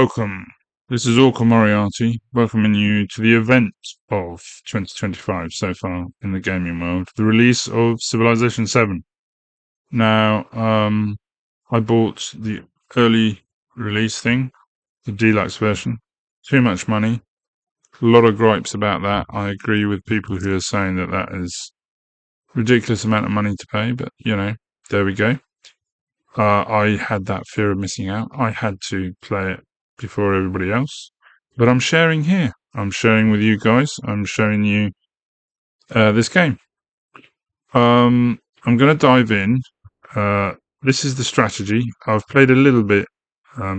welcome. This is Orca Moriarty, welcoming you to the event of 2025 so far in the gaming world, the release of Civilization 7. Now, I bought the early release thing, the deluxe version. Too much money. A lot of gripes about that. I agree with people who are saying that that is a ridiculous amount of money to pay, but, there we go. I had that fear of missing out. I had to play it before everybody else. But I'm sharing here. I'm sharing with you guys. I'm showing you this game. I'm going to dive in. This is the strategy. I've played a little bit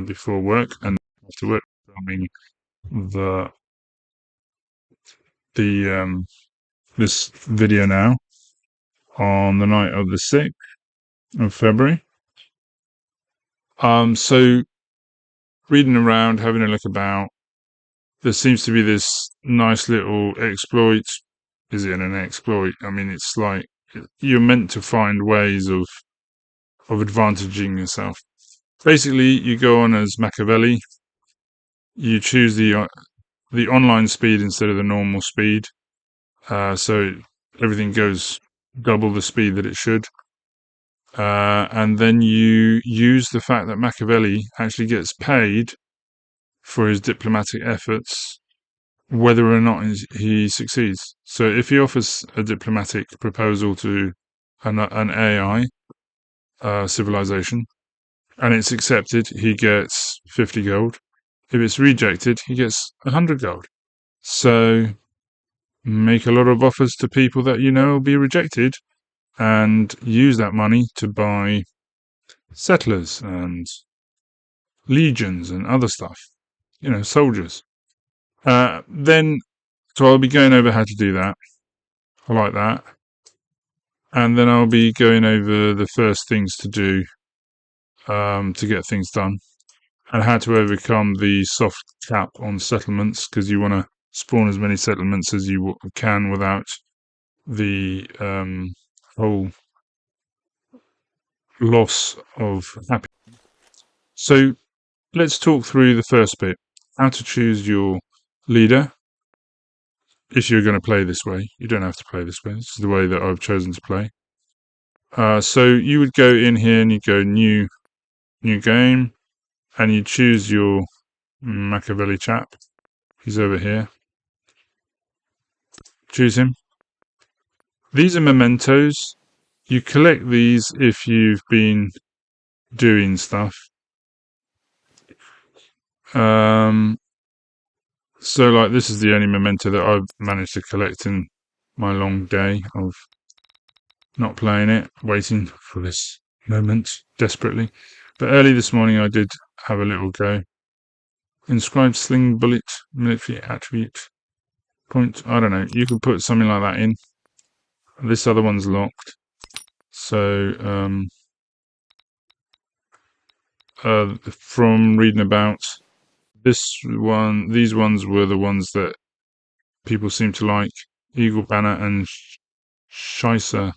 before work and after work, filming this video now on the night of the 6th of February. So reading around, having a look about, there seems to be this nice little exploit. Is it an exploit? I mean, it's like you're meant to find ways of advantaging yourself. Basically, you go on as Machiavelli. You choose the online speed instead of the normal speed, so everything goes double the speed that it should. And then you use the fact that Machiavelli actually gets paid for his diplomatic efforts, whether or not he succeeds. So if he offers a diplomatic proposal to an AI civilization and it's accepted, he gets 50 gold. If it's rejected, he gets 100 gold. So make a lot of offers to people that will be rejected and use that money to buy settlers and legions and other stuff, soldiers. Then, so I'll be going over how to do that. I like that. And then I'll be going over the first things to do to get things done, and how to overcome the soft cap on settlements, because you want to spawn as many settlements as you can without the whole loss of happiness. So let's talk through the first bit, how to choose your leader. If you're going to play this way, you don't have to play this way. This is the way that I've chosen to play. So you would go in here and you go new game, and you choose your Machiavelli chap. He's over here. Choose him. These are mementos. You collect these if you've been doing stuff. So like this is the only memento that I've managed to collect in my long day of not playing it, waiting for this moment desperately. But early this morning I did have a little go. Inscribed sling bullet, military attribute, point, I don't know, you could put something like that in. This other one's locked. So from reading about this one, these ones were the ones that people seem to like. Eagle banner and Shisha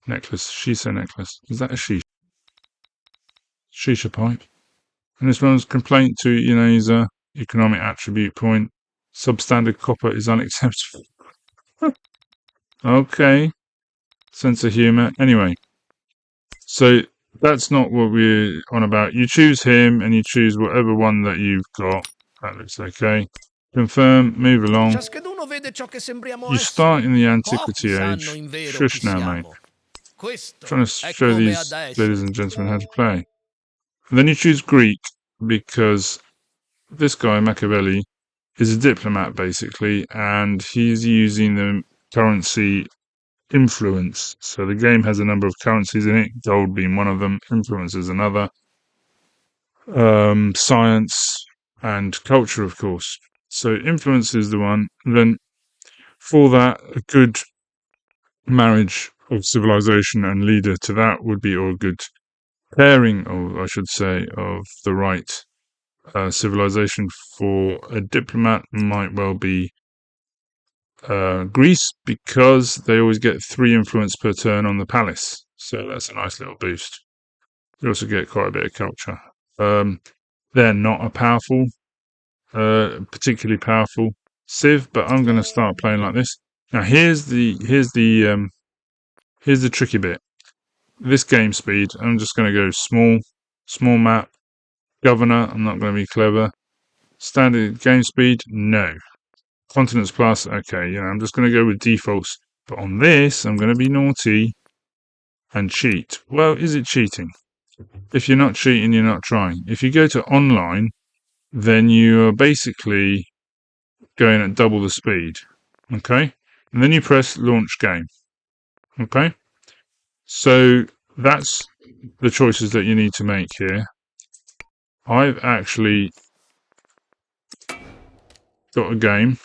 necklace. Is that a shisha? Shisha pipe. And this one's complaint to, he's a economic attribute point. Substandard copper is unacceptable. Okay. Sense of humour. Anyway. So that's not what we're on about. You choose him and you choose whatever one that you've got. That looks okay. Confirm, move along. You start in the Antiquity Age. Shush now, mate. I'm trying to show these ladies and gentlemen how to play. And then you choose Greek, because this guy, Machiavelli, is a diplomat, basically, and he's using the currency influence. So the game has a number of currencies in it, gold being one of them, influence is another, science and culture, of course. So influence is the one. Then for that, a good marriage of civilization and leader to that would be, or a good pairing, or I should say, of the right civilization for a diplomat might well be Greece, because they always get 3 influence per turn on the palace. So that's a nice little boost. You also get quite a bit of culture. They're not a powerful particularly powerful civ, but I'm going to start playing like this. Now here's the tricky bit. This game speed, I'm just going to go small map, governor. I'm not going to be clever. Standard game speed, no. Continents plus, okay. I'm just going to go with defaults. But on this, I'm going to be naughty and cheat. Well, is it cheating? If you're not cheating, you're not trying. If you go to online, then you are basically going at double the speed. Okay? And then you press launch game. Okay? So that's the choices that you need to make here. I've actually got a game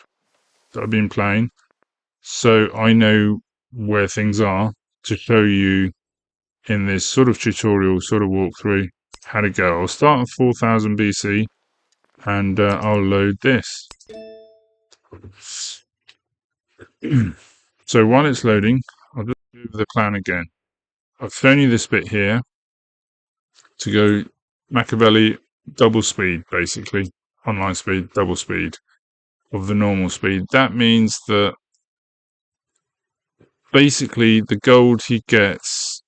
that I've been playing, so I know where things are to show you in this sort of tutorial, sort of walkthrough, how to go. I'll start at 4000 BC and I'll load this. So while it's loading, I'll just do the plan again. I've shown you this bit here to go Machiavelli double speed, basically. Online speed, double speed of the normal speed. That means that basically the gold he gets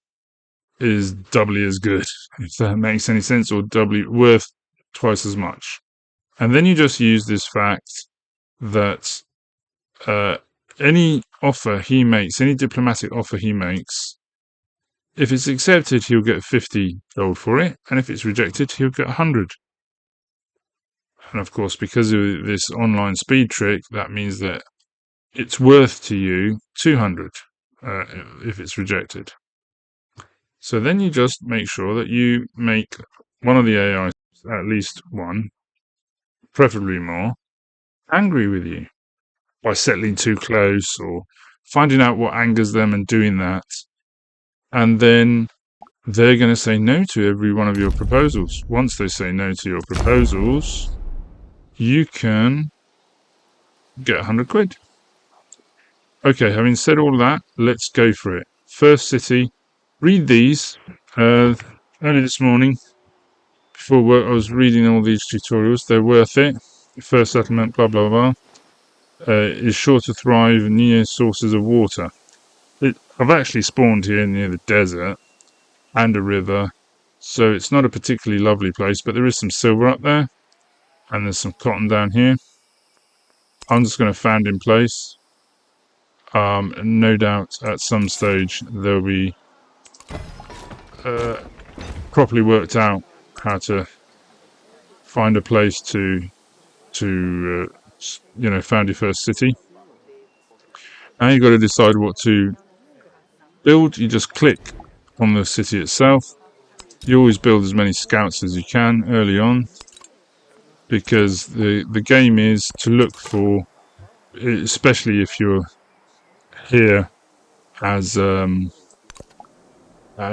is doubly as good, if that makes any sense, or doubly worth twice as much. And then you just use this fact that any offer he makes, any diplomatic offer he makes, if it's accepted, he'll get 50 gold for it, and if it's rejected, he'll get 100. And of course, because of this online speed trick, that means that it's worth to you 200 if it's rejected. So then you just make sure that you make one of the AIs, at least one, preferably more, angry with you by settling too close or finding out what angers them and doing that. And then they're going to say no to every one of your proposals. Once they say no to your proposals, you can get 100 quid. Okay, having said all that, let's go for it. First city, read these. Early this morning, before work, I was reading all these tutorials. They're worth it. First settlement, blah, blah, blah. Is sure to thrive near sources of water. I've actually spawned here near the desert and a river, so it's not a particularly lovely place, but there is some silver up there, and there's some cotton down here. I'm just going to found in place. No doubt at some stage there'll be properly worked out how to find a place to found your first city. Now you've got to decide what to build. You just click on the city itself. You always build as many scouts as you can early on, because the game is to look for, especially if you're here as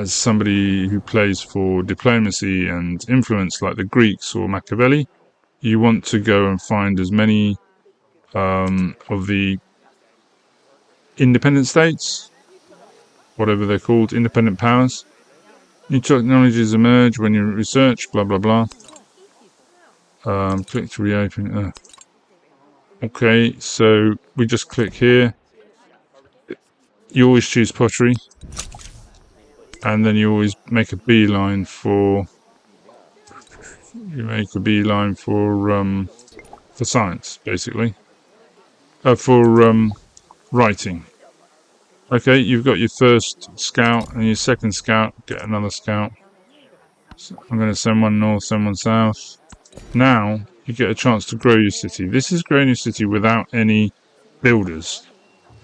somebody who plays for diplomacy and influence like the Greeks or Machiavelli, you want to go and find as many of the independent states, whatever they're called, independent powers. New technologies emerge when you research, blah, blah, blah. Click to reopen. Okay, so we just click here. You always choose pottery. And then you always make a beeline for... for science, basically. For writing. Okay, you've got your first scout and your second scout. Get another scout. So I'm going to send one north, send one south. Now you get a chance to grow your city. This is growing your city without any builders,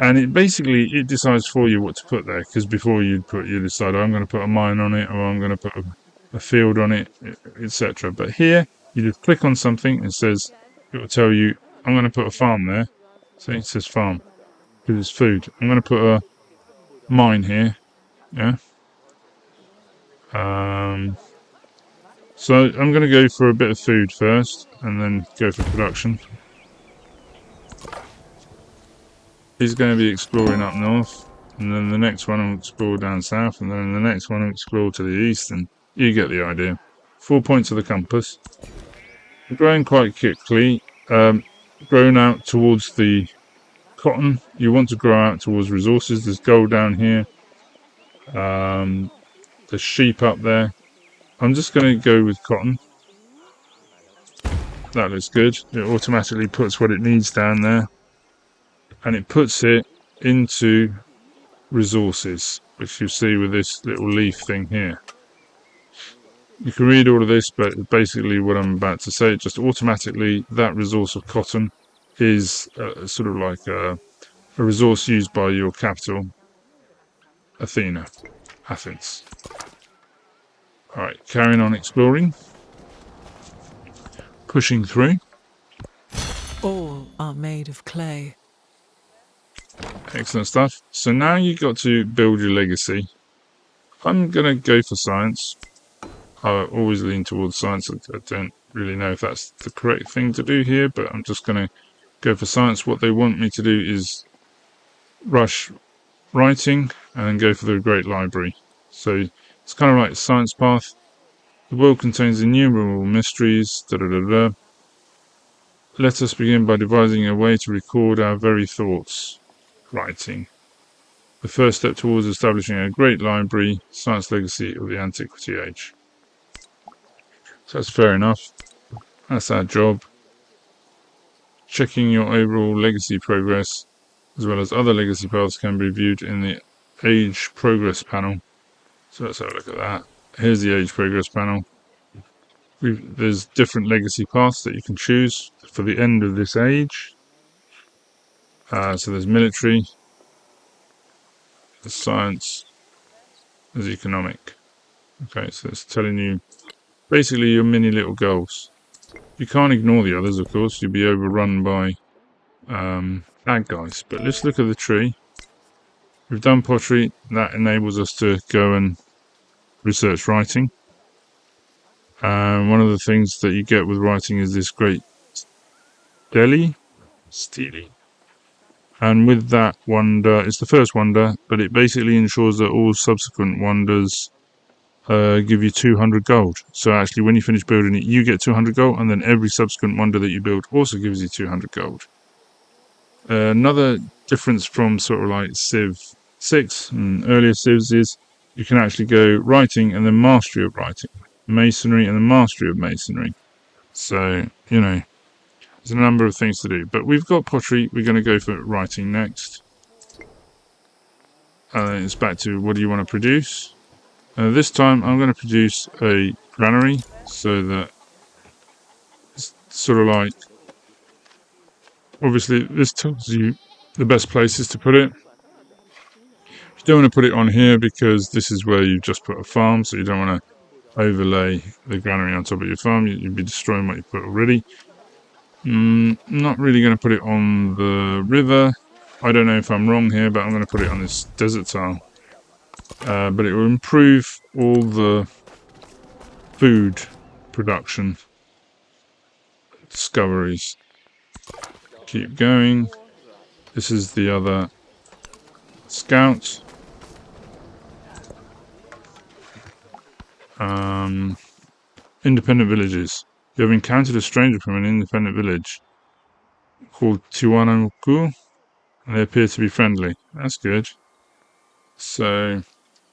and it decides for you what to put there. Because before you decide, oh, I'm going to put a mine on it, or I'm going to put a field on it, etc. But here you just click on something and it says, it will tell you, I'm going to put a farm there. So it says farm because it's food. I'm going to put a mine here. Yeah. So I'm going to go for a bit of food first, and then go for production. He's going to be exploring up north, and then the next one will explore down south, and then the next one will explore to the east, and you get the idea. 4 points of the compass. We're growing quite quickly. grown out towards the cotton. You want to grow out towards resources. There's gold down here. There's sheep up there. I'm just going to go with cotton. That looks good. It automatically puts what it needs down there. And it puts it into resources, which you see with this little leaf thing here. You can read all of this, but basically what I'm about to say, just automatically that resource of cotton is sort of like a resource used by your capital, Athens. Alright, carrying on exploring. Pushing through. All are made of clay. Excellent stuff. So now you've got to build your legacy. I'm going to go for science. I always lean towards science. I don't really know if that's the correct thing to do here, but I'm just going to go for science. What they want me to do is rush writing and then go for the Great Library. So it's kind of like science path. The world contains innumerable mysteries. Let us begin by devising a way to record our very thoughts. Writing. The first step towards establishing a great library, science legacy of the Antiquity Age. So that's fair enough. That's our job. Checking your overall legacy progress, as well as other legacy paths, can be viewed in the Age Progress panel. So let's have a look at that. Here's the Age Progress panel. There's different legacy paths that you can choose for the end of this age. So there's military, there's science, there's economic. Okay, so it's telling you basically your mini little goals. You can't ignore the others, of course. You'll be overrun by bad guys. But let's look at the tree. We've done pottery. That enables us to go and research writing. One of the things that you get with writing is this great stele. And with that wonder, it's the first wonder, but it basically ensures that all subsequent wonders give you 200 gold. So actually, when you finish building it, you get 200 gold, and then every subsequent wonder that you build also gives you 200 gold. Another difference from sort of like Civ 6 and earlier Civs is you can actually go writing and then mastery of writing, masonry and then mastery of masonry. So, you know, there's a number of things to do. But we've got pottery. We're going to go for writing next. It's back to what do you want to produce? This time I'm going to produce a granary so that it's sort of like, obviously this tells you the best places to put it. You don't want to put it on here because this is where you've just put a farm, so you don't want to overlay the granary on top of your farm. You'd be destroying what you put already. Not really going to put it on the river. I don't know if I'm wrong here, but I'm going to put it on this desert tile. But it will improve all the food production discoveries. Keep going. This is the other scout. Independent villages. You have encountered a stranger from an independent village called TRYIN, and they appear to be friendly. That's good. So,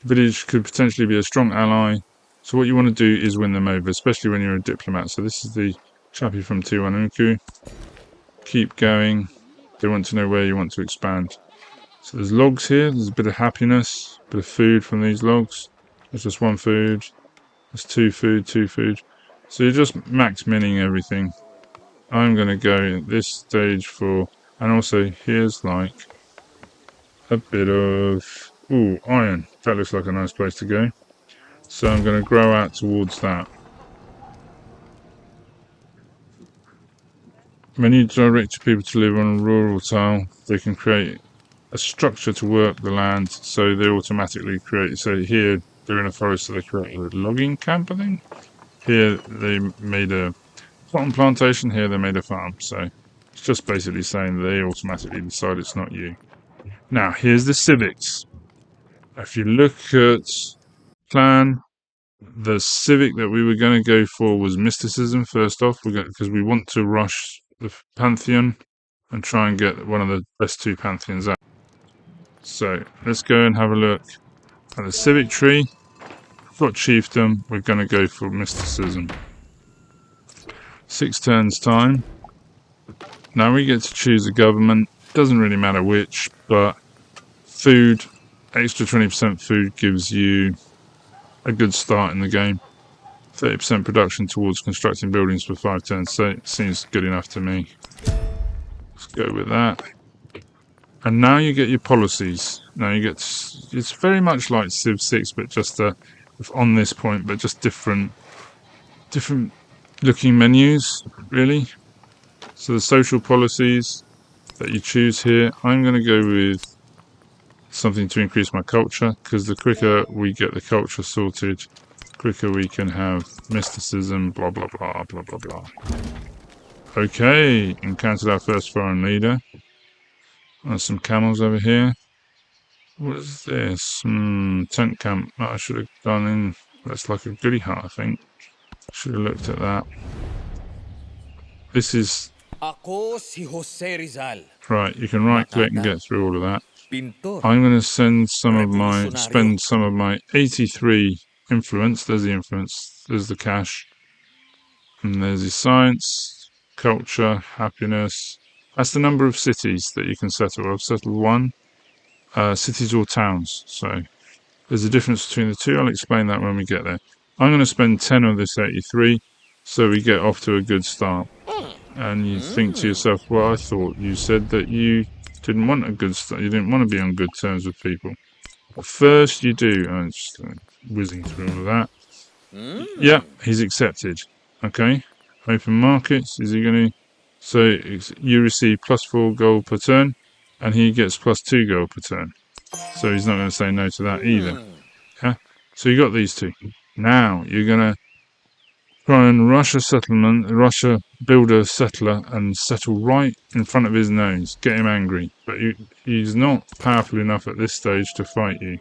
village could potentially be a strong ally. So what you want to do is win them over, especially when you're a diplomat. So this is the chappie from TRYIN. Keep going. They want to know where you want to expand. So there's logs here. There's a bit of happiness, a bit of food from these logs. There's just one food. There's two food. So you're just max mining everything. I'm going to go at this stage for... And also, here's like a bit of... Ooh, iron. That looks like a nice place to go. So I'm going to grow out towards that. When you direct people to live on a rural tile, they can create a structure to work the land, so they automatically create... So here, they're in a forest, so they create a logging camp, I think. Here, they made a cotton plantation. Here, they made a farm. So it's just basically saying they automatically decide it's not you. Now, here's the civics. If you look at plan, the civic that we were going to go for was mysticism first off, because we want to rush the pantheon and try and get one of the best 2 pantheons out. So let's go and have a look at the civic tree. We've got chiefdom. We're going to go for mysticism. 6 turns time. Now we get to choose a government. Doesn't really matter which, but food, extra 20% food gives you a good start in the game. 30% production towards constructing buildings for 5 turns, so it seems good enough to me. Let's go with that. And now you get your policies. Now you get, it's very much like Civ 6, but just on this point, but just different looking menus, really. So the social policies that you choose here, I'm going to go with something to increase my culture, because the quicker we get the culture sorted, the quicker we can have mysticism, blah blah blah blah blah blah. Okay, encountered our first foreign leader. There's some camels over here. What is this? Tent camp. I should have gone in. That's like a goodie hut, I think. Should have looked at that. This is right. You can right click and get through all of that. I'm going to spend some of my 83 influence. There's the influence. There's the cash. And there's the science, culture, happiness. That's the number of cities that you can settle. I've settled 1. Cities or towns. So there's a difference between the 2. I'll explain that when we get there. I'm going to spend 10 of this 83, so we get off to a good start. And you think to yourself, well, I thought you said that you didn't want a good start. You didn't want to be on good terms with people. But first you do. I'm just whizzing through all of that. Yeah, he's accepted. Okay. Open markets. Is he going to... So you receive +4 gold per turn, and he gets +2 gold per turn. So he's not going to say no to that either. Yeah. So you got these 2. Now you're going to try and rush a build a settler and settle right in front of his nose. Get him angry. But he's not powerful enough at this stage to fight you.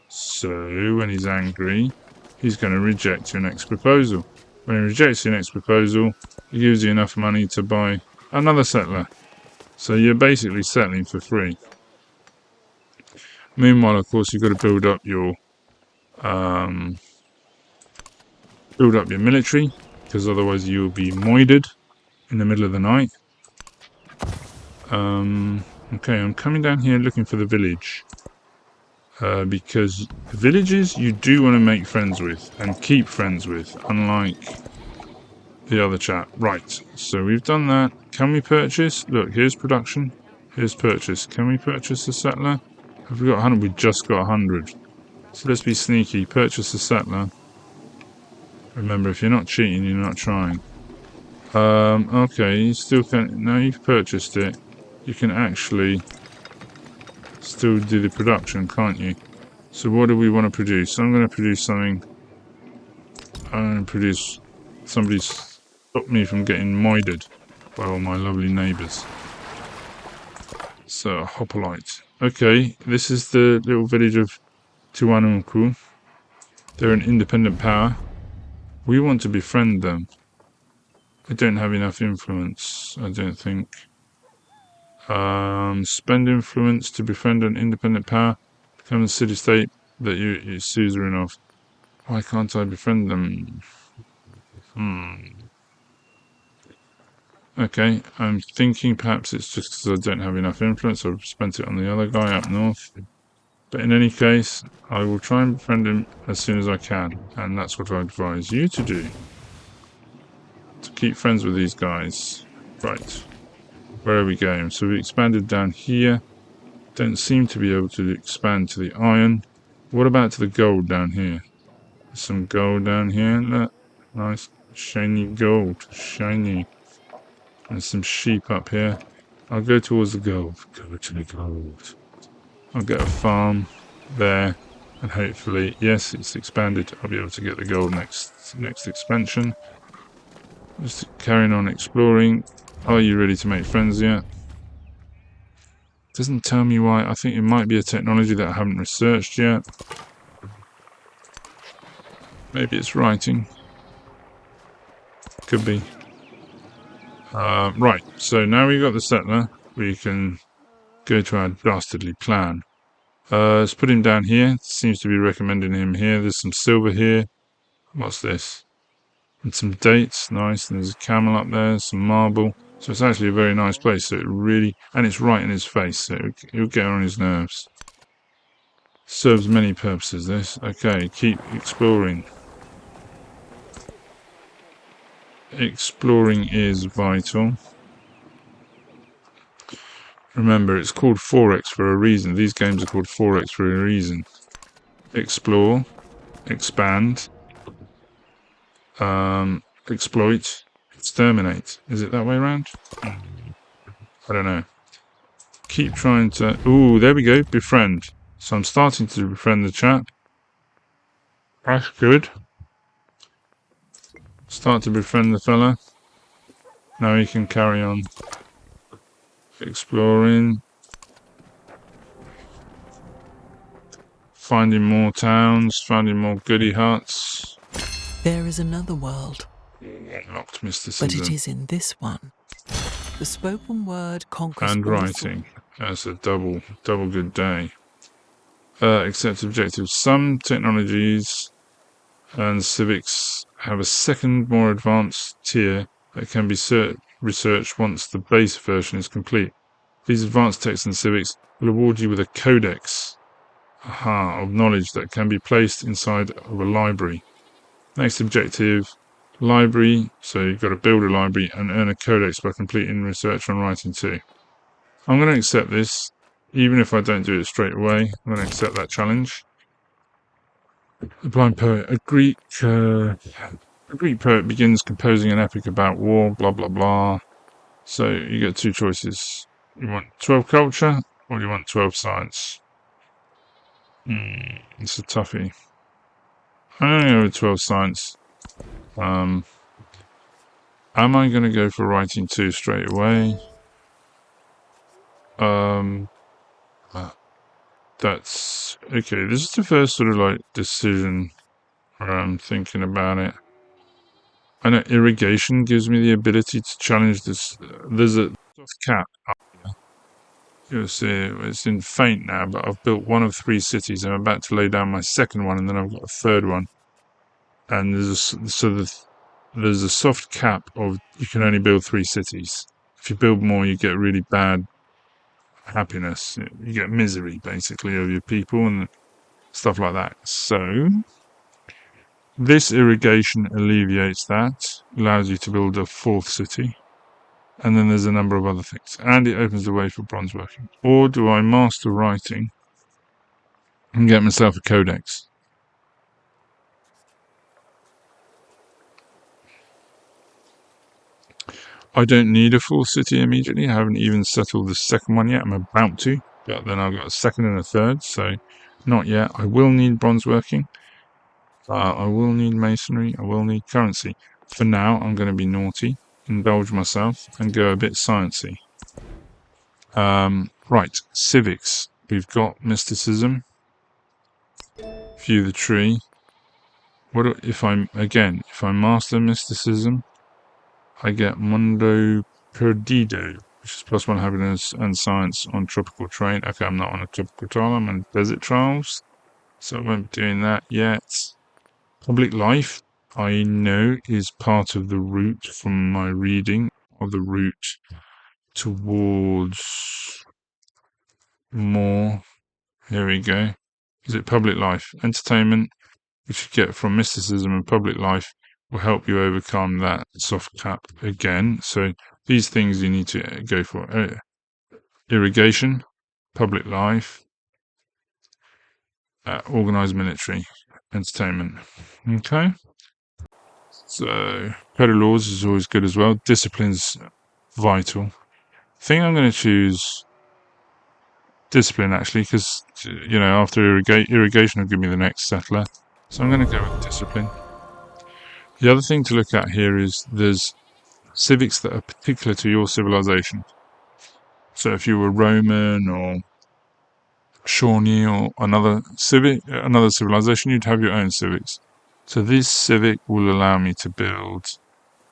So when he's angry, he's going to reject your next proposal. When he rejects your next proposal, he gives you enough money to buy another settler. So you're basically settling for free. Meanwhile, of course, you've got to build up your military, because otherwise you'll be moided in the middle of the night. Okay, I'm coming down here looking for the village. Because villages you do want to make friends with and keep friends with, unlike the other chap. Right, so we've done that. Can we purchase? Look, here's production. Here's purchase. Can we purchase a settler? Have we got 100? We just got 100. So let's be sneaky. Purchase a settler. Remember, if you're not cheating, you're not trying. Okay, you still can... Now you've purchased it, you can actually still do the production, can't you? So what do we want to produce? I'm going to produce something... I'm going to produce... Somebody stop me from getting moided by all my lovely neighbours. So, hoplite. Okay, this is the little village of Tuanunku. They're an independent power. We want to befriend them. I don't have enough influence, I don't think. Spend influence to befriend an independent power. Become a city-state that you're suzerain of. Why can't I befriend them? Okay, I'm thinking perhaps it's just because I don't have enough influence. I've spent it on the other guy up north. But in any case, I will try and befriend him as soon as I can. And that's what I advise you to do. To keep friends with these guys. Right. Where are we going? So we expanded down here. Don't seem to be able to expand to the iron. What about to the gold down here? There's some gold down here. Look. Nice shiny gold. Shiny. There's some sheep up here. I'll go towards the gold. Go to the gold. I'll get a farm there. And hopefully, yes, it's expanded. I'll be able to get the gold next expansion. Just carrying on exploring. Are you ready to make friends yet? Doesn't tell me why. I think it might be a technology that I haven't researched yet. Maybe it's writing. Could be. Right, so now we've got the settler, we can go to our dastardly plan. Let's put him down here. Seems to be recommending him here. There's some silver here. What's this? And some dates. Nice. And there's a camel up there. Some marble. So it's actually a very nice place. So it really... And it's right in his face. So it'll get on his nerves. Serves many purposes, this. Okay, keep exploring. Exploring is vital. Remember, it's called 4X for a reason. These games are called 4X for a reason. Explore. Expand. Exploit. Exterminate. Is it that way around? I don't know. Keep trying to... Ooh, there we go. Befriend. So I'm starting to befriend the chap. That's good. Start to befriend the fella. Now he can carry on exploring. Finding more towns. Finding more goody huts. There is another world, Locked mysticism. but it is in this one. The spoken word conquers And all writing. That's a double good day. Accept objectives. Some technologies and civics have a second, more advanced tier that can be researched once the base version is complete. These advanced texts and civics will award you with a codex of knowledge that can be placed inside of a library. Next objective, library. So you've got to build a library and earn a codex by completing research on writing too. I'm going to accept this, even if I don't do it straight away. I'm going to accept that challenge. The blind poet, a Greek poet begins composing an epic about war, blah blah blah. So you get two choices. You want 12 culture, or you want 12 science? It's a toughie. I'm going to go with 12 science. Am I going to go for writing 2 straight away? That's okay. This is the first sort of like decision where I'm thinking about it. I know irrigation gives me the ability to challenge this. There's a soft cap up here. You'll see it's in faint now, but I've built one of 3 cities. I'm about to lay down my second one, and then I've got a third one. And there's a soft cap of you can only build 3 cities. If you build more, you get really bad happiness. You get misery basically of your people and stuff like that. So this irrigation alleviates that, allows you to build a 4th city, and then there's a number of other things, and it opens the way for bronze working. Or do I master writing and get myself a codex? I don't need a full city immediately. I haven't even settled the second one yet. I'm about to, but then I've got a second and a third, so not yet. I will need bronze working. I will need masonry. I will need currency. For now, I'm going to be naughty, indulge myself, and go a bit sciencey. Right, civics. We've got mysticism. View the tree. If I master mysticism, I get Mundo Perdido, which is +1 happiness and science on tropical terrain. Okay, I'm not on a tropical trial, I'm on desert trials, so I won't be doing that yet. Public life, I know, is part of the route from my reading of the route towards more. Here we go. Is it public life? Entertainment, which you get from mysticism and public life, will help you overcome that soft cap again. So these things you need to go for. Irrigation, public life, organized military, entertainment. Okay. So code of laws is always good as well. Discipline's vital. I think I'm going to choose discipline actually, because after irrigation will give me the next settler. So I'm going to go with discipline. The other thing to look at here is there's civics that are particular to your civilization. So if you were Roman or Shawnee or another civilization, you'd have your own civics. So this civic will allow me to build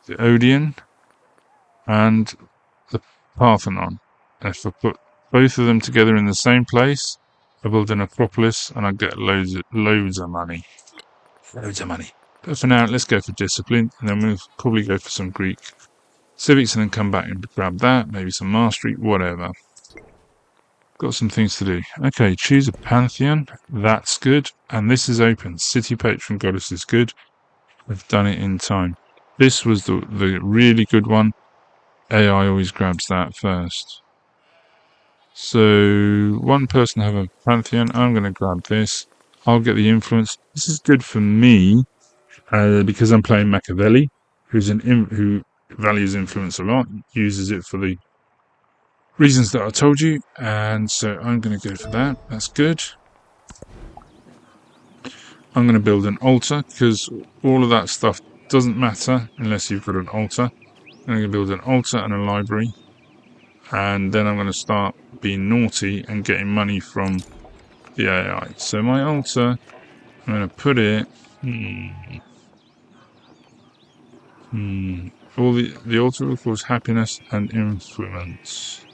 the Odeon, and the Parthenon. And if I put both of them together in the same place, I build an Acropolis and I get loads of money. Loads of money. But for now, let's go for discipline, and then we'll probably go for some Greek civics and then come back and grab that, maybe some mastery, whatever. Got some things to do. Okay, choose a pantheon. That's good. And this is open. City patron goddess is good. We've done it in time. This was the really good one. AI always grabs that first. So one person have a pantheon. I'm going to grab this. I'll get the influence. This is good for me because I'm playing Machiavelli, who values influence a lot, uses it for the reasons that I told you, and so I'm going to go for that. That's good. I'm going to build an altar because all of that stuff doesn't matter unless you've got an altar. I'm going to build an altar and a library, and then I'm going to start being naughty and getting money from the AI. So my altar, I'm going to put it. All the altar will cause happiness and influence.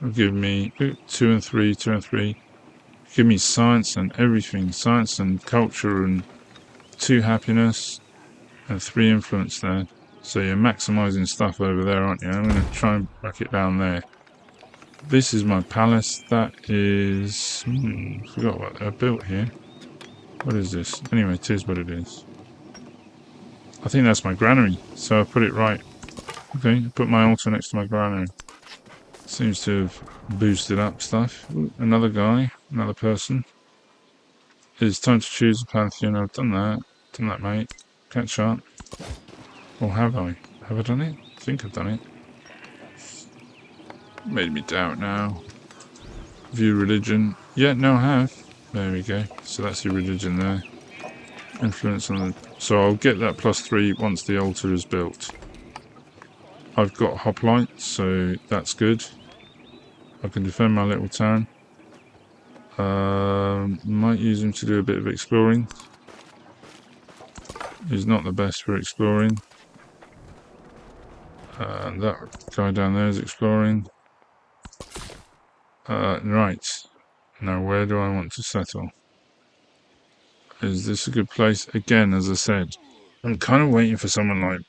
It'll give me 2 and 3, 2 and 3. Give me science and everything, science and culture, and 2 happiness and 3 influence there. So you're maximizing stuff over there, aren't you? I'm going to try and back it down there. This is my palace. That is... forgot what I built here. What is this? Anyway, it is what it is. I think that's my granary, so I put it right. Okay, put my altar next to my granary. Seems to have boosted up stuff. Ooh, another guy, another person. It's time to choose a pantheon. I've done that. Done that, mate. Catch up. Or have I? Have I done it? I think I've done it. Made me doubt now. View religion. Yeah, no, I have. There we go. So that's your religion there. Influence on the... So I'll get that +3 once the altar is built. I've got hoplite, so that's good. I can defend my little town. Might use him to do a bit of exploring. He's not the best for exploring. And that guy down there is exploring. Right. Now where do I want to settle? Is this a good place? Again, as I said, I'm kind of waiting for someone like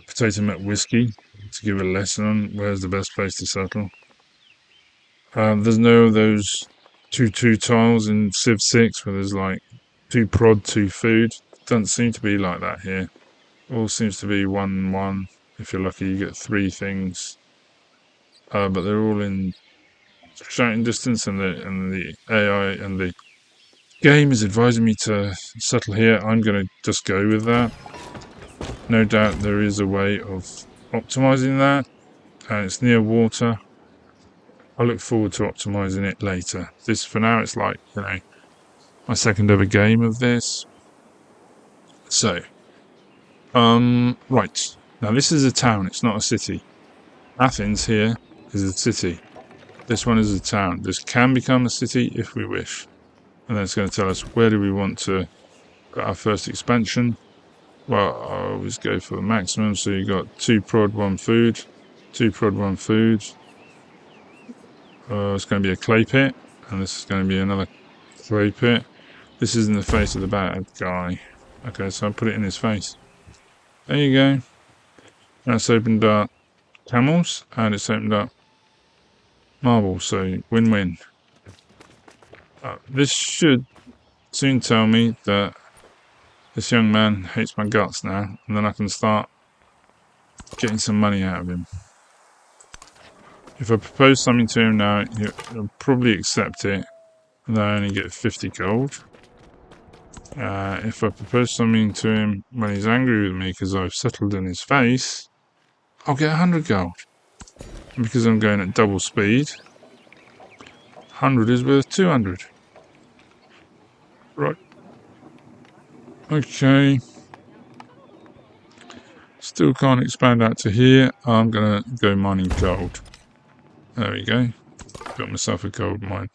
Potato mcwhiskey to give a lesson on where's the best place to settle. There's no of those 2-2 tiles in Civ 6 where there's like 2 prod, 2 food. Doesn't seem to be like that here. All seems to be 1-1. If you're lucky, you get 3 things. But they're all in shouting distance, and the AI and the game is advising me to settle here. I'm going to just go with that. No doubt there is a way of optimizing that, and it's near water. I look forward to optimizing it later. This, for now, it's like, you know, my second ever game of this. So, right. Now this is a town, it's not a city. Athens here is a city. This one is a town. This can become a city if we wish. And then it's going to tell us where do we want to put our first expansion. Well, I always go for the maximum. So you got 2 prod, 1 food. 2 prod, 1 food. It's going to be a clay pit. And this is going to be another clay pit. This is in the face of the bad guy. Okay, so I'll put it in his face. There you go. That's opened up camels, and it's opened up marble, so win-win. This should soon tell me that this young man hates my guts now, and then I can start getting some money out of him. If I propose something to him now, he'll probably accept it, and I only get 50 gold. If I propose something to him when he's angry with me because I've settled in his face, I'll get 100 gold. And because I'm going at double speed, 100 is worth 200. Right. Okay. Still can't expand out to here. I'm going to go mining gold. There we go. Got myself a gold mine.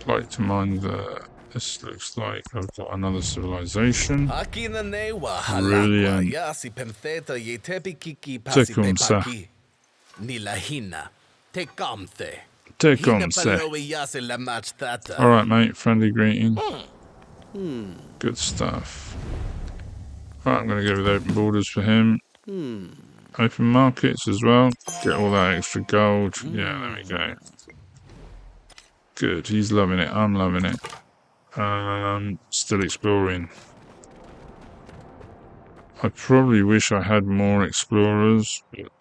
Like to mine This looks like I've got another civilization. Brilliant. Tecumseh. Tecumseh. Alright, mate. Friendly greeting. Good stuff. Right, I'm going to go with open borders for him. Open markets as well. Get all that extra gold. Yeah, there we go. Good. He's loving it. I'm loving it. Still exploring. I probably wish I had more explorers, but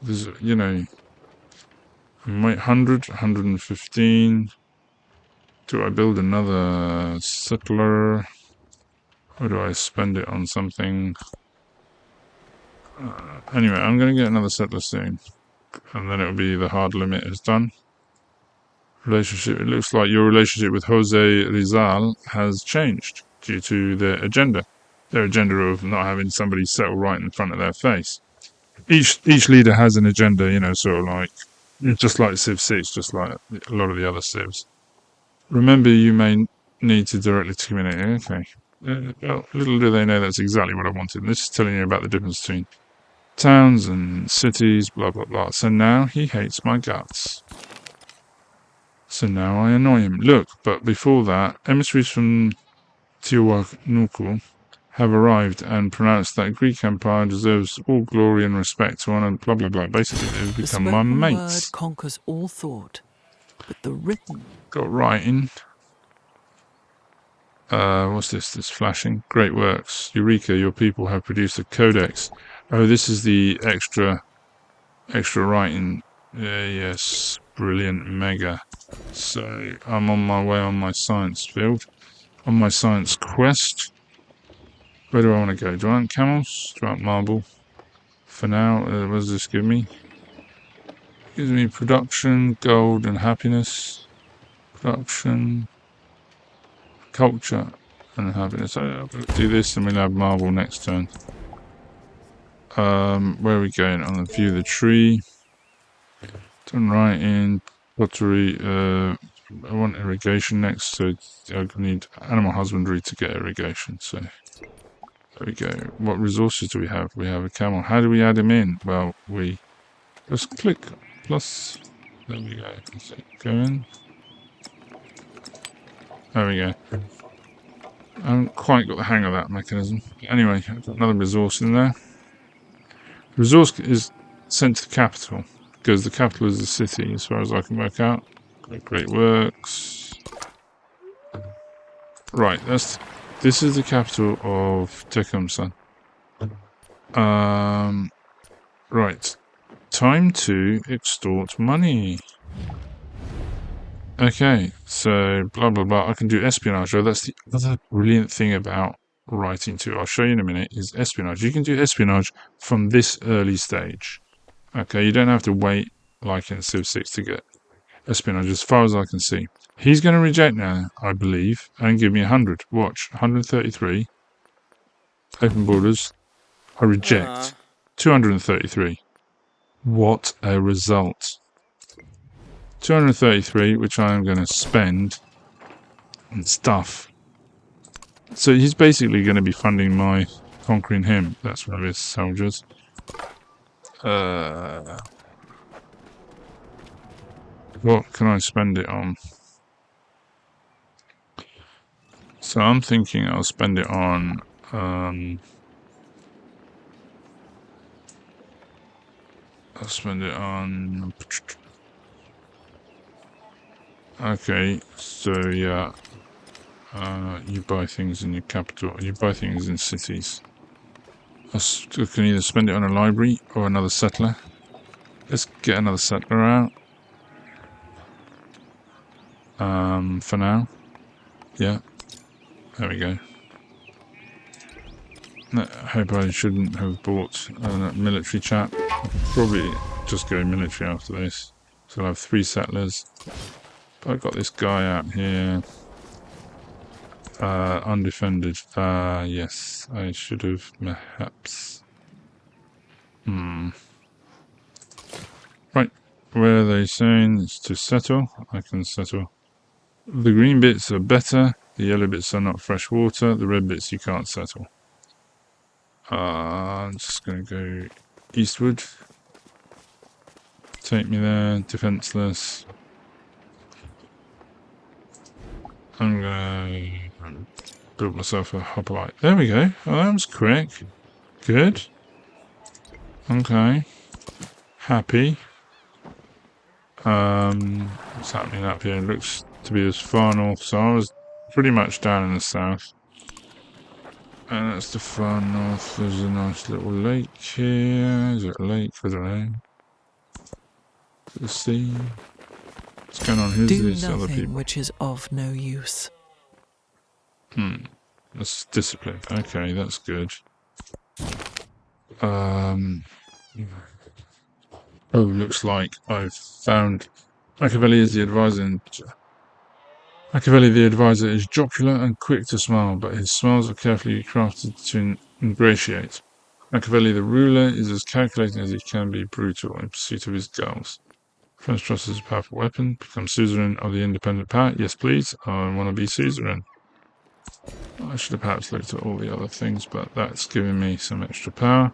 there's, you know, 100, 115. Do I build another settler, or do I spend it on something? Anyway, I'm going to get another settler soon, and then it'll be the hard limit is done. Relationship. It looks like your relationship with Jose Rizal has changed due to their agenda. Their agenda of not having somebody settle right in front of their face. Each leader has an agenda, you know, sort of like, just like Civ 6, just like a lot of the other Civs. Remember, you may need to directly communicate. Okay. Well, little do they know that's exactly what I wanted. This is telling you about the difference between towns and cities, blah, blah, blah. So now he hates my guts. So now I annoy him. Look, but before that, emissaries from Tiwanaku have arrived and pronounced that Greek Empire deserves all glory and respect to honor, blah, blah, blah. Basically, they've become my The spoken mates. word conquers all thought, but the written... Got writing. What's this? This flashing. Great works. Eureka, your people have produced a codex. Oh, this is the extra writing. Yes. Brilliant. Mega. So, I'm on my way on my science field. On my science quest. Where do I want to go? Do I want camels? Do I want marble? For now, what does this give me? It gives me production, gold, and happiness. Production, culture, and happiness. I'll do this and we'll have marble next turn. Where are we going? On the view of the tree. Done right in pottery. I want irrigation next, so I need animal husbandry to get irrigation. So there we go. What resources do we have? We have a camel. How do we add him in? Well, we just click plus. There we go. So go in. There we go. I haven't quite got the hang of that mechanism. Anyway, I've got another resource in there. The resource is sent to the capital, because the capital is the city, as far as I can work out. Great works. Right, this is the capital of Tecumseh. Right. Time to extort money. Okay, so blah blah blah. I can do espionage. Oh, that's the other brilliant thing about writing too. I'll show you in a minute. Is espionage. You can do espionage from this early stage. Okay, you don't have to wait like in Civ 6 to get espionage. As far as I can see, he's going to reject now, I believe, and give me 100. Watch, 133. Open borders. I reject. 233. What a result. 233, which I am going to spend on stuff. So he's basically going to be funding my conquering him. That's one of his soldiers. What can I spend it on? So I'm thinking I'll spend it on... I'll spend it on... Okay, so yeah, you buy things in your capital, you buy things in cities. I can either spend it on a library or another settler. Let's get another settler out. For now. Yeah, there we go. I hope I shouldn't have bought a military chap. I'll probably just go military after this. So I'll have 3 settlers. But I've got this guy out here. Undefended. Yes, I should have perhaps. Right, where are they saying it's to settle? I can settle. The green bits are better. The yellow bits are not fresh water. The red bits you can't settle. I'm just going to go eastward. Take me there, defenseless. I'm going to build myself a hoplite. There we go. Oh, that was quick. Good. Okay. Happy. What's happening up here? It looks to be as far north, so I was pretty much down in the south. And that's the far north. There's a nice little lake here. Is it a lake? I don't know. Let's see. What's going on? Who's Do these other nothing people? which is of no use. That's discipline. Okay, that's good. Oh, looks like I've found Machiavelli is the advisor. Machiavelli, the advisor, is jocular and quick to smile, but his smiles are carefully crafted to ingratiate. Machiavelli, the ruler, is as calculating as he can be brutal in pursuit of his goals. French trust is a powerful weapon. Become suzerain of the independent power. Yes, please. I want to be suzerain. I should have perhaps looked at all the other things, but that's giving me some extra power.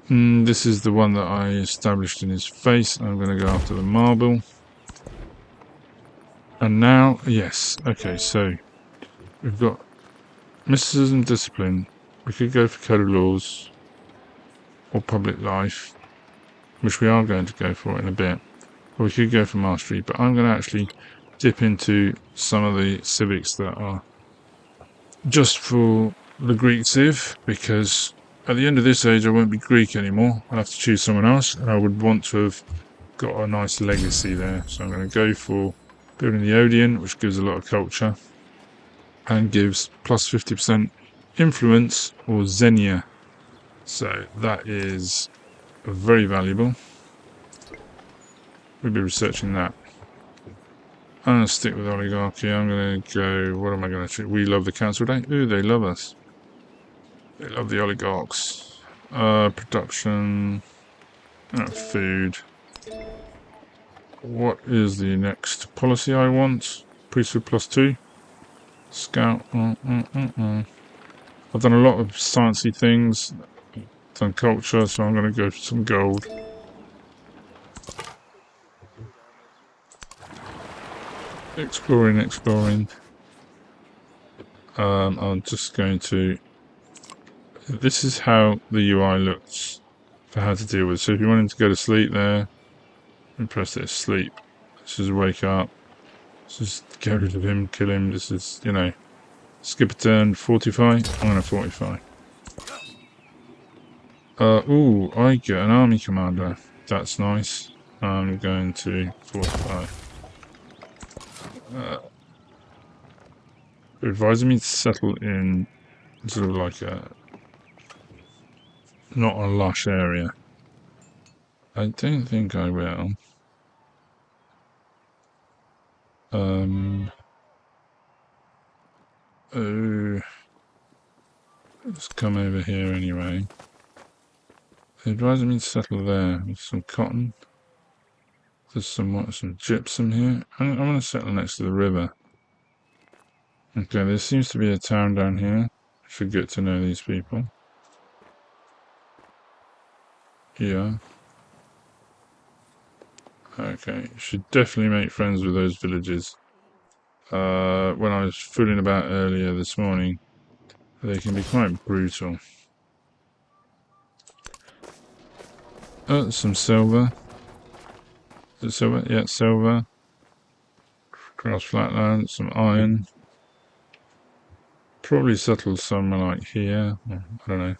This is the one that I established in his face. I'm going to go after the marble. And now, yes. Okay, so we've got mysticism, discipline. We could go for code of laws or public life, which we are going to go for in a bit. Or we could go for mastery, but I'm going to actually dip into some of the civics that are just for the Greek civ, because at the end of this age I won't be Greek anymore. I'll have to choose someone else, and I would want to have got a nice legacy there. So I'm going to go for building the Odeon, which gives a lot of culture and gives plus 50% influence or xenia. So that is very valuable. We'll be researching that. I'm going to stick with oligarchy. I'm going to go, what am I going to choose? We love the council day. Ooh, they love us. They love the oligarchs. Production. Food. What is the next policy I want? Priesthood +2. Scout. I've done a lot of sciencey things. Done culture, so I'm going to go for some gold. Exploring. I'm just going to... This is how the UI looks for how to deal with it. So if you want him to go to sleep there, and press this, sleep. This is wake up. This is get rid of him, kill him. This is, you know, skip a turn, fortify. I'm going to fortify. Ooh, I get an army commander. That's nice. I'm going to fortify. They're advising me to settle in sort of like a not a lush area. I don't think I will. Oh, let's come over here anyway. They're advising me to settle there with some cotton. There's some gypsum here. I'm going to settle next to the river. Okay, there seems to be a town down here. I should get to know these people. Yeah. Okay, should definitely make friends with those villages. When I was fooling about earlier this morning, they can be quite brutal. Oh, some silver. Is it silver? Yeah, silver. Grass flatland, some iron. Probably settle somewhere like here. I don't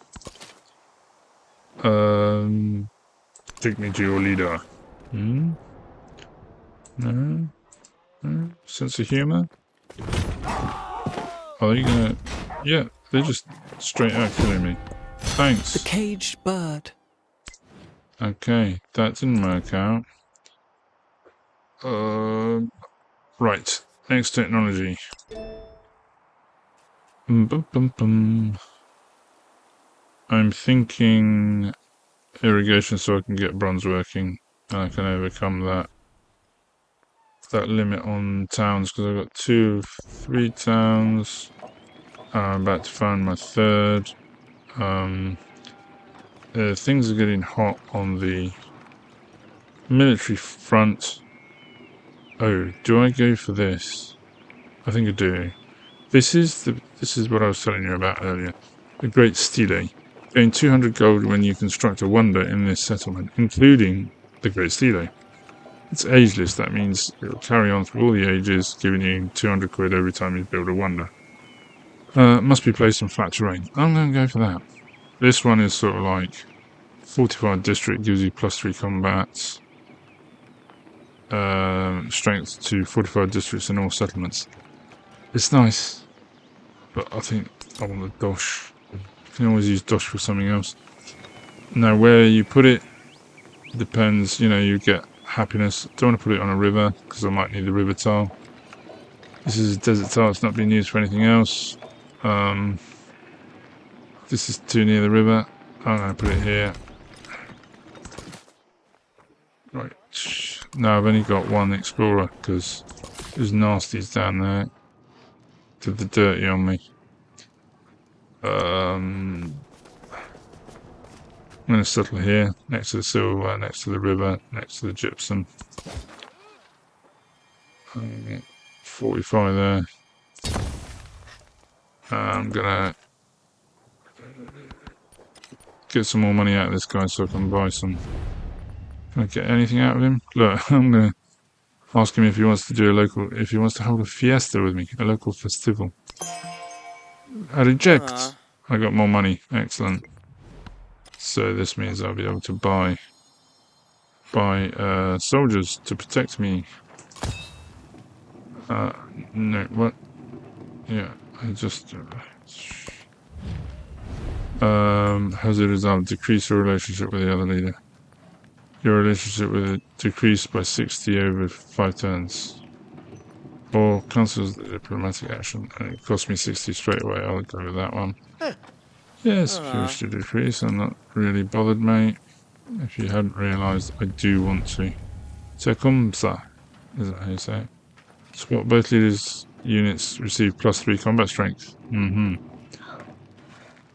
know. Take me to your leader. No? Sense of humor? Are they gonna... Yeah, they're just straight out killing me. Thanks. The caged bird. Okay, that didn't work out. Right, next technology. I'm thinking irrigation so I can get bronze working and I can overcome that. that limit on towns because I've got 2 of 3 towns. I'm about to find my third. Things are getting hot on the military front. Oh, do I go for this? I think I do. This is what I was telling you about earlier. The Great Stele. Gain 200 gold when you construct a wonder in this settlement, including the Great Stele. It's ageless. That means it'll carry on through all the ages, giving you 200 quid every time you build a wonder. Must be placed in flat terrain. I'm going to go for that. This one is sort of like fortified district, gives you +3 combat. Strength to fortified districts in all settlements. It's nice, but I think I want the dosh. You can always use dosh for something else. Now, where you put it depends. You know, you get happiness. Don't want to put it on a river because I might need the river tile. This is a desert tile. It's not being used for anything else. This is too near the river. I'm going to put it here. Right. Now I've only got one explorer because there's nasties down there. Did the dirty on me. I'm going to settle here, next to the silver, next to the river, next to the gypsum. 45 there. I'm going to get some more money out of this guy so I can buy some. Can I get anything out of him? Look, I'm going to ask him if he wants to do if he wants to hold a fiesta with me, a local festival. I reject. I got more money. Excellent. So this means I'll be able to buy soldiers to protect me. No, what? Yeah, I just... has a result, decrease your relationship with the other leader. Your relationship with it decreased by 60 over 5 turns. Or cancels the diplomatic action, and it cost me 60 straight away. I'll go with that one. Yes, if you wish to decrease, I'm not really bothered, mate. If you hadn't realised, I do want to. C'est comme ça. Is that how you say it? Swap both leaders' units receive +3 combat strength.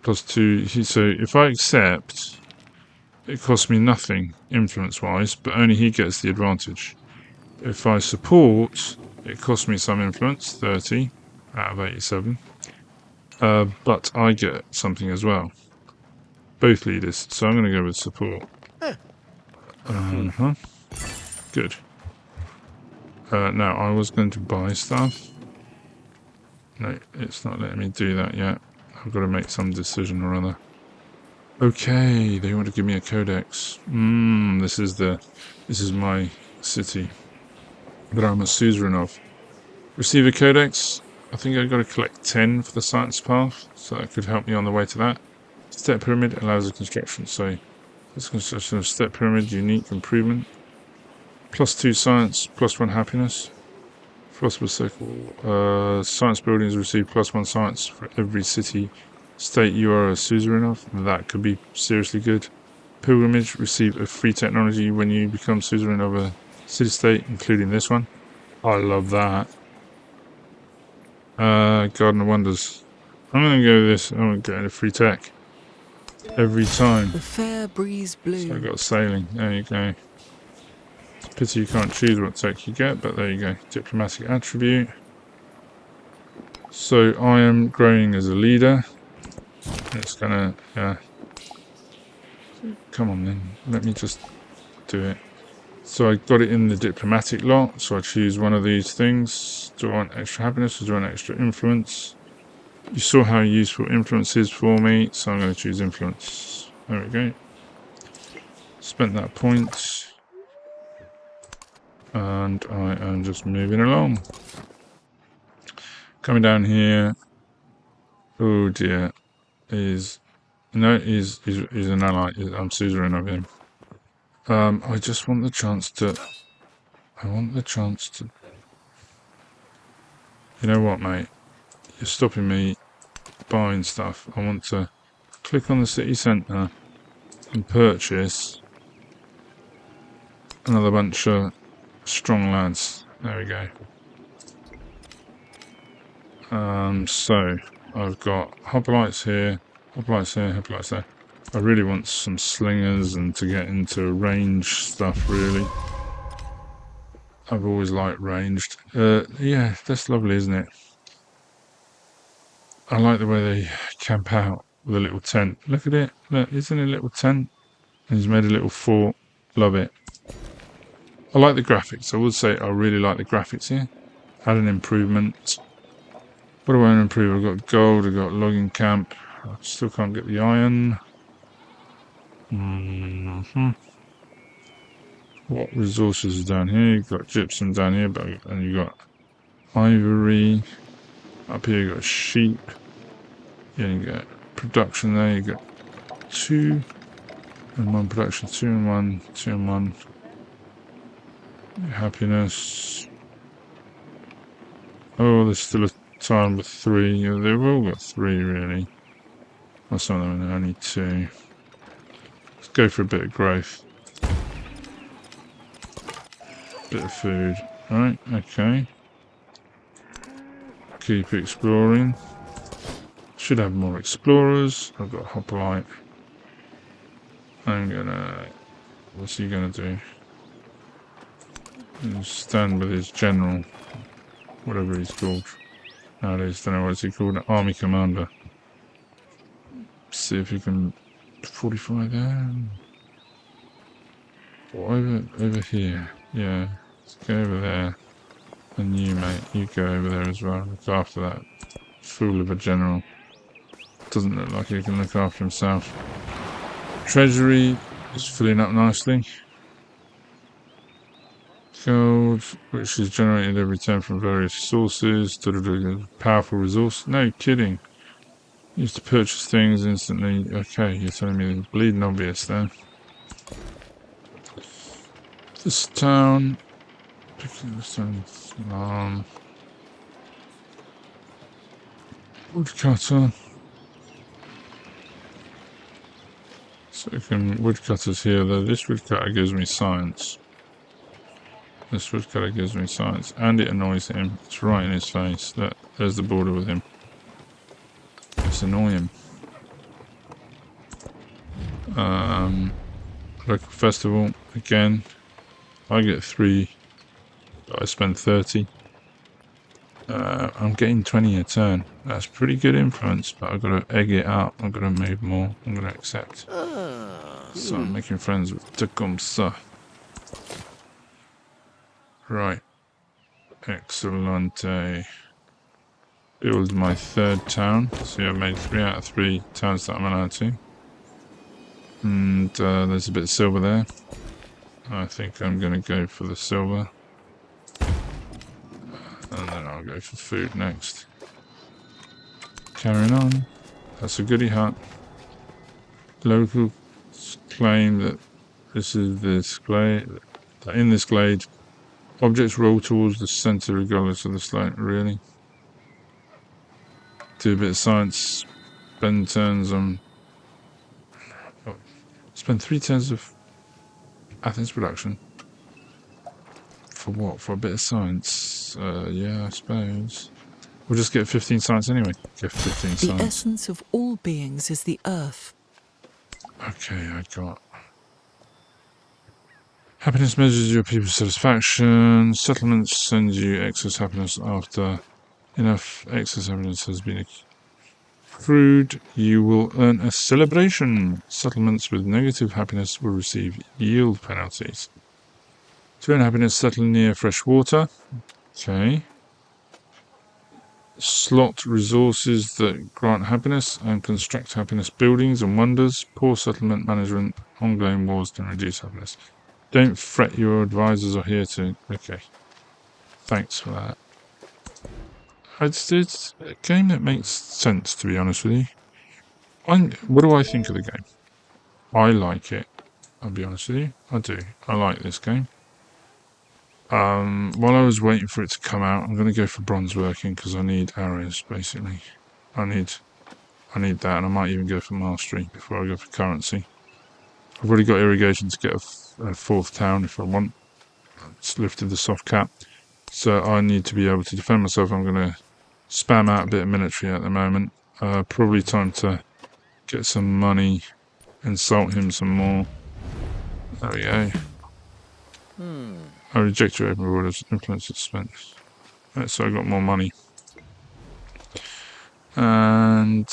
+2. So if I accept, it costs me nothing influence-wise, but only he gets the advantage. If I support, it costs me some influence, 30 out of 87. But I get something as well. Both leaders. So I'm going to go with support. Good. Now, I was going to buy stuff. No, it's not letting me do that yet. I've got to make some decision or other. Okay, they want to give me a codex. This is my city that I'm a suzerain of. Receive a codex. I think I've got to collect 10 for the science path, so that could help me on the way to that. Step pyramid allows a construction, so this construction of step pyramid, unique improvement. +2 science, +1 happiness. Philosopher's Circle. Science buildings receive +1 science for every city state you are a suzerain of. That could be seriously good. Pilgrimage, receive a free technology when you become suzerain of a city-state, including this one. I love that. Garden of Wonders. I'm going to go with this. I'm going to get a free tech. Every time. The fair breeze blew. So I've got sailing. There you go. It's a pity you can't choose what tech you get, but there you go. Diplomatic attribute. So I am growing as a leader. It's gonna, come on then. Let me just do it. So I got it in the diplomatic lot. So I choose one of these things. Do I want extra happiness or do I want extra influence? You saw how useful influence is for me, so I'm going to choose influence. There we go. Spent that point. And I am just moving along. Coming down here. Oh dear. He's an ally. I'm suzerain of him. I just want the chance to... You know what, mate? You're stopping me buying stuff. I want to click on the city centre and purchase another bunch of strong lads. There we go. So I've got hoplites here, hoplites here, hoplites there. I really want some slingers and to get into range stuff, really. I've always liked ranged. Yeah, that's lovely, isn't it? I like the way they camp out with a little tent. Look at it. Look, it's in a little tent. And he's made a little fort. Love it. I like the graphics. I would say I really like the graphics here. Had an improvement. What do I want to improve? I've got gold, I've got logging camp. I still can't get the iron. What resources are down here? You've got gypsum down here, and you've got ivory. Up here you've got sheep. Yeah, you got production there. You've got 2 and 1 production, 2 and 1, 2 and 1. Happiness. Oh, there's still a time with 3. Yeah, they've all got 3 really. Well, some of them are only 2. Let's go for a bit of growth. Bit of food. Right, okay. Keep exploring. Should have more explorers. I've got hoplite. I'm gonna... What's he gonna do? He'll stand with his general. Whatever he's called. Nowadays, don't know what he called. Army commander. See if he can fortify there. Or over here. Yeah. Let's go over there. And you, mate, you go over there as well. Look after that fool of a general. Doesn't look like he can look after himself. Treasury is filling up nicely. Gold, which is generated every time from various sources. Powerful resource. No kidding. Used to purchase things instantly. Okay, you're telling me it's bleeding obvious then. This town. Woodcutter. So woodcutters here, though. This woodcutter gives me science. This woodcutter gives me science. And it annoys him. It's right in his face. Look, there's the border with him. It's annoying. Local festival. Again. I get 3. I spend 30. I'm getting 20 a turn. That's pretty good influence, but I've got to egg it up. I've got to move more. I'm going to accept. So I'm making friends with Tecumseh. Right. Excellente. Build my 3rd town. See, I've made 3 out of 3 towns that I'm allowed to. And there's a bit of silver there. I think I'm going to go for the silver. And then I'll go for food next. Carrying on. That's a goodie hut. Locals claim that this is this glade. That in this glade, objects roll towards the center regardless of the slope. Really? Do a bit of science. Spend turns on. Oh, spend 3 turns of Athens production. For what? For a bit of science? Yeah, I suppose. We'll just get 15 science anyway. Get 15 science. The essence of all beings is the earth. Okay, I got... Happiness measures your people's satisfaction. Settlements send you excess happiness after enough excess happiness has been accrued. You will earn a celebration. Settlements with negative happiness will receive yield penalties. To earn happiness, settle near fresh water. Okay. Slot resources that grant happiness and construct happiness buildings and wonders. Poor settlement management. Ongoing wars can reduce happiness. Don't fret, your advisors are here to... Okay. Thanks for that. It's a game that makes sense, to be honest with you. What do I think of the game? I like it. I'll be honest with you. I do. I like this game. While I was waiting for it to come out, I'm going to go for bronze working because I need arrows, basically. I need that, and I might even go for mastery before I go for currency. I've already got irrigation to get a 4th town if I want. It's lifted the soft cap. So I need to be able to defend myself. I'm going to spam out a bit of military at the moment. Probably time to get some money, insult him some more. There we go. I reject your open orders, influence expense. Right, so I got more money. And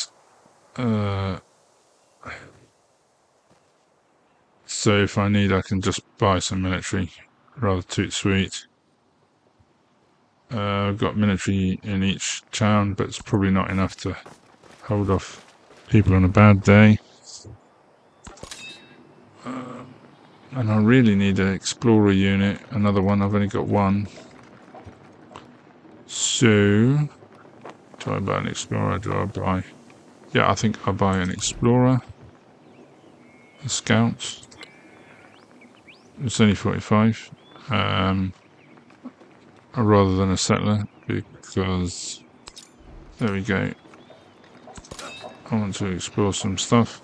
so if I need, I can just buy some military. Rather toot sweet. I've got military in each town, but it's probably not enough to hold off people on a bad day. And I really need an explorer unit, another one. I've only got one. So, do I buy an explorer? Do I buy... Yeah, I think I'll buy an explorer. A scout. It's only 45. Rather than a settler, because... There we go. I want to explore some stuff.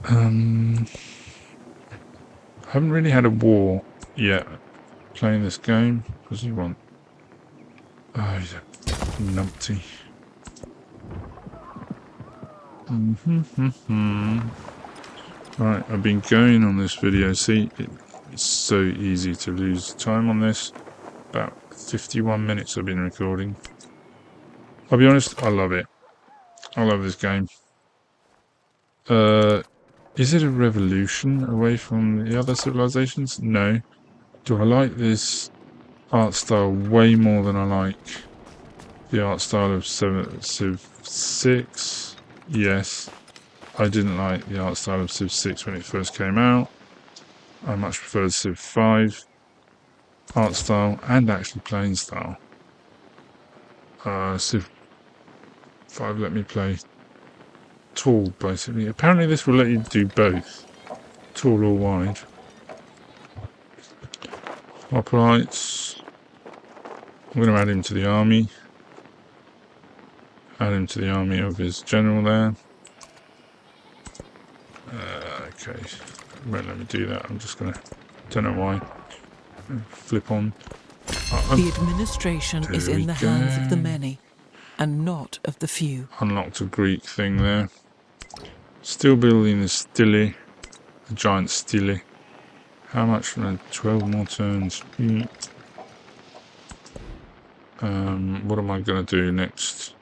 I haven't really had a war yet playing this game. What does he want? Oh, he's a numpty. Right, I've been going on this video. See, it's so easy to lose time on this. About 51 minutes I've been recording. I'll be honest, I love it. I love this game. Is it a revolution away from the other civilizations? No. Do I like this art style way more than I like the art style of Civ 6? Yes. I didn't like the art style of Civ 6 when it first came out. I much prefer Civ 5 art style and actually playing style. Civ 5 let me play tall, basically. Apparently this will let you do both, tall or wide. Hoplites. I'm going to add him to the army. Add him to the army of his general there. Okay, won't let me do that. I'm just going to, don't know why. Flip on. The administration is in the hands of the many, and not of the few. Unlocked a Greek thing there. Still building the stele, the giant stele. How much? 12 more turns. What am I going to do next?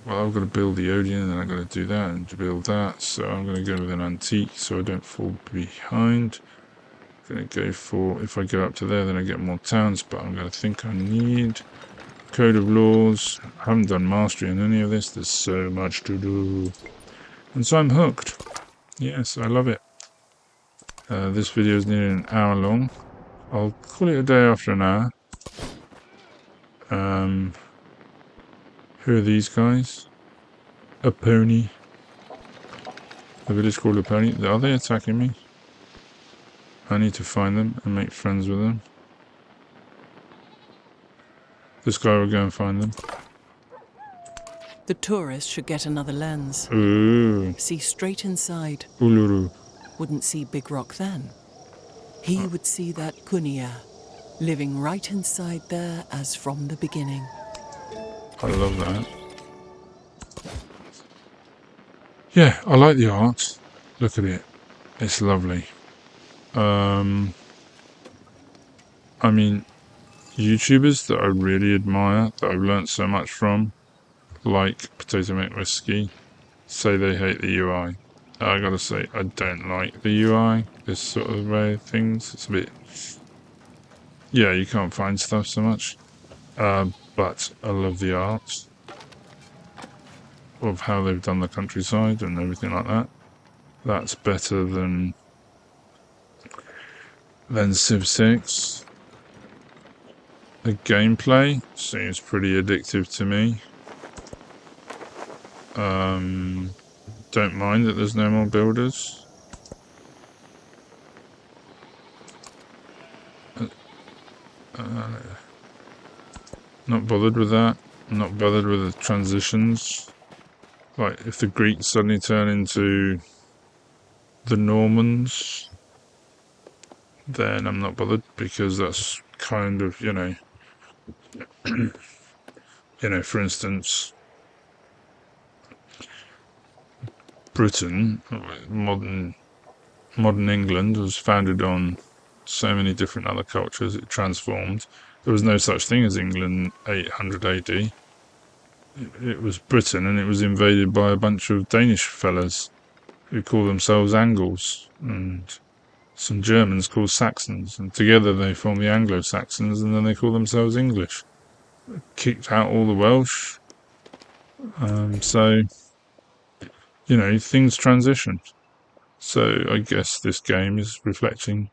Well, I've got to build the Odeon, and then I've got to do that and build that. So I'm going to go with an antique, so I don't fall behind. I'm going to go for, if I go up to there, then I get more towns, but I'm going to think I need Code of Laws. I haven't done mastery on any of this. There's so much to do. And so I'm hooked. Yes, I love it. This video is nearly an hour long. I'll call it a day after an hour. Who are these guys? A pony. A village called a pony. Are they attacking me? I need to find them and make friends with them. This guy will go and find them. The tourist should get another lens. Ooh. See straight inside. Uluru. Wouldn't see Big Rock then. He would see that Kunia, living right inside there as from the beginning. I love that. Yeah, I like the art. Look at it. It's lovely. I mean, YouTubers that I really admire, that I've learnt so much from, like Potato mcwhiskey, say they hate the UI. I gotta say, I don't like the UI, this sort of way of things. It's a bit... Yeah, you can't find stuff so much. But I love the art of how they've done the countryside and everything like that. That's better than Civ 6. The gameplay seems pretty addictive to me. Don't mind that there's no more builders. Not bothered with that. Not bothered with the transitions. Like, if the Greeks suddenly turn into the Normans, then I'm not bothered, because that's kind of, for instance, Britain, modern England was founded on so many different other cultures. It transformed. There was no such thing as England 800 AD. It was Britain, and it was invaded by a bunch of Danish fellas who call themselves Angles, and some Germans called Saxons, and together they form the Anglo-Saxons, and then they call themselves English. Kicked out all the Welsh. So, things transitioned. So I guess this game is reflecting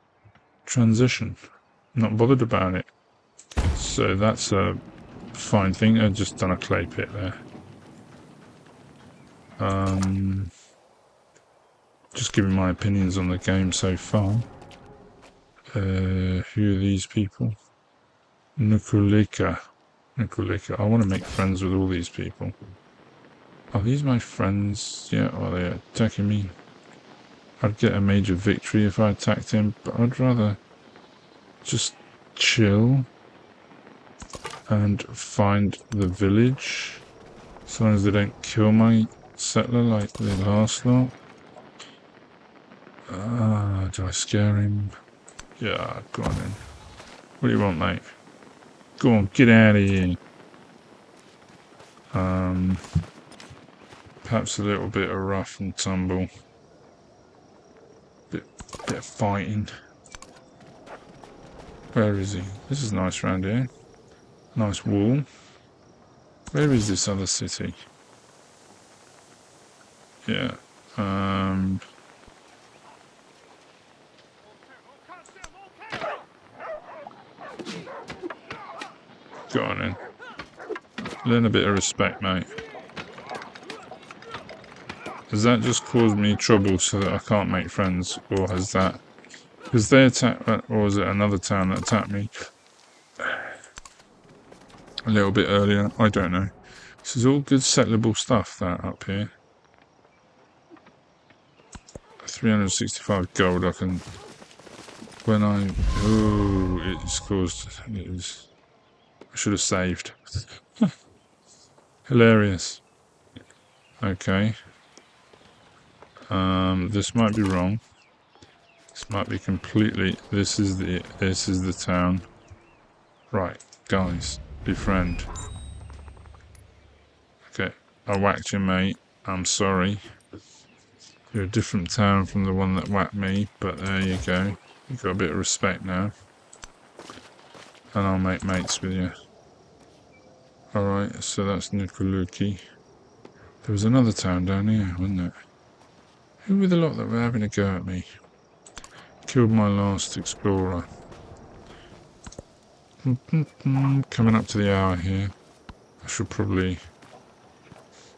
transition. Not bothered about it. So that's a fine thing. I've just done a clay pit there. Just giving my opinions on the game so far. Who are these people? Nukuleka. I want to make friends with all these people. Are these my friends? Yeah, are they attacking me? I'd get a major victory if I attacked him, but I'd rather just chill and find the village, as long as they don't kill my settler like the last lot. Do I scare him? Yeah, go on then. What do you want, mate? Go on, get out of here. Perhaps a little bit of rough and tumble. Bit of fighting. Where is he? This is nice round here. Nice wall. Where is this other city? Yeah. Go on in. Learn a bit of respect, mate. Has that just caused me trouble so that I can't make friends? Or has that... Because they attacked... Or was it another town that attacked me a little bit earlier? I don't know. This is all good settleable stuff, that up here. 365 gold I can... When I... Oh, it's caused... It is... I should have saved. Hilarious. Okay. This might be wrong. This might be completely... This is the town. Right, guys. Befriend. Okay. I whacked you, mate. I'm sorry. You're a different town from the one that whacked me, but there you go. You've got a bit of respect now. And I'll make mates with you. Alright, so that's Nikoluki. There was another town down here, wasn't there? Who were the lot that were having a go at me? Killed my last explorer. Coming up to the hour here. I should probably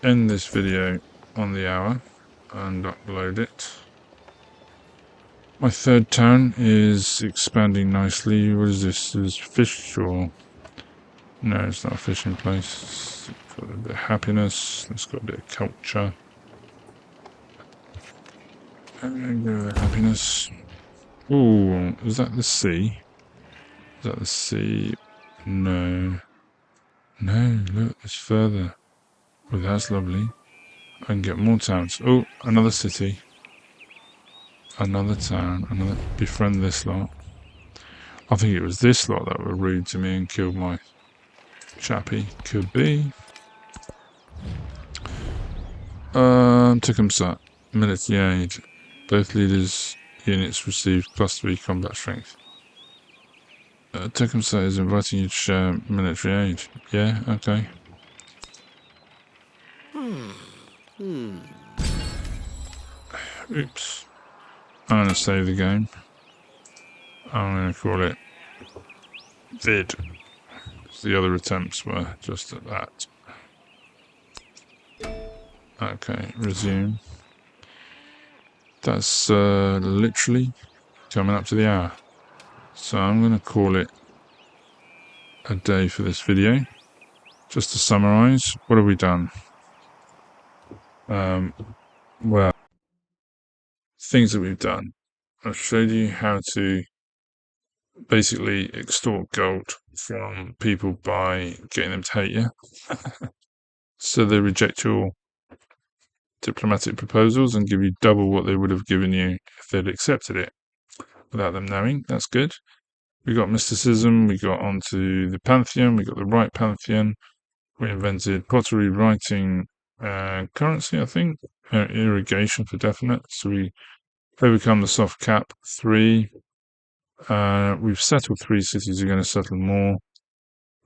end this video on the hour and upload it. My third town is expanding nicely. What is this? Is fish or... No, it's not a fishing place. It's got a bit of happiness. It's got a bit of culture. And go with happiness. Ooh, is that the sea? Is that the sea? No. No, look, it's further. Oh, that's lovely. I can get more towns. Oh, another city. Another town. Another... Befriend this lot. I think it was this lot that were rude to me and killed my chappie. Could be. Tecumseh. Military aid. Both leaders' units received +3 combat strength. Tecumseh is inviting you to share military aid. Yeah, okay. Oops. I'm going to save the game. I'm going to call it vid. The other attempts were just at that. Okay, resume. That's literally coming up to the hour. So I'm going to call it a day for this video. Just to summarize, what have we done? Well, things that we've done. I've showed you how to basically extort gold from people by getting them to hate you. So they reject your diplomatic proposals and give you double what they would have given you if they'd accepted it without them knowing. That's good. We got mysticism, we got onto the pantheon, we got the right pantheon. We invented pottery writing currency, I think. Irrigation for definite. So we overcome the soft cap 3. We've settled 3 cities, we're going to settle more.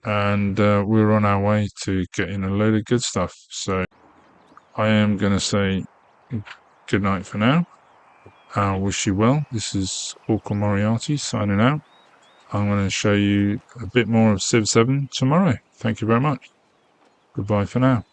And we're on our way to getting a load of good stuff. So I am going to say good night for now. I wish you well. This is Orca Moriarty signing out. I'm going to show you a bit more of Civ 7 tomorrow. Thank you very much. Goodbye for now.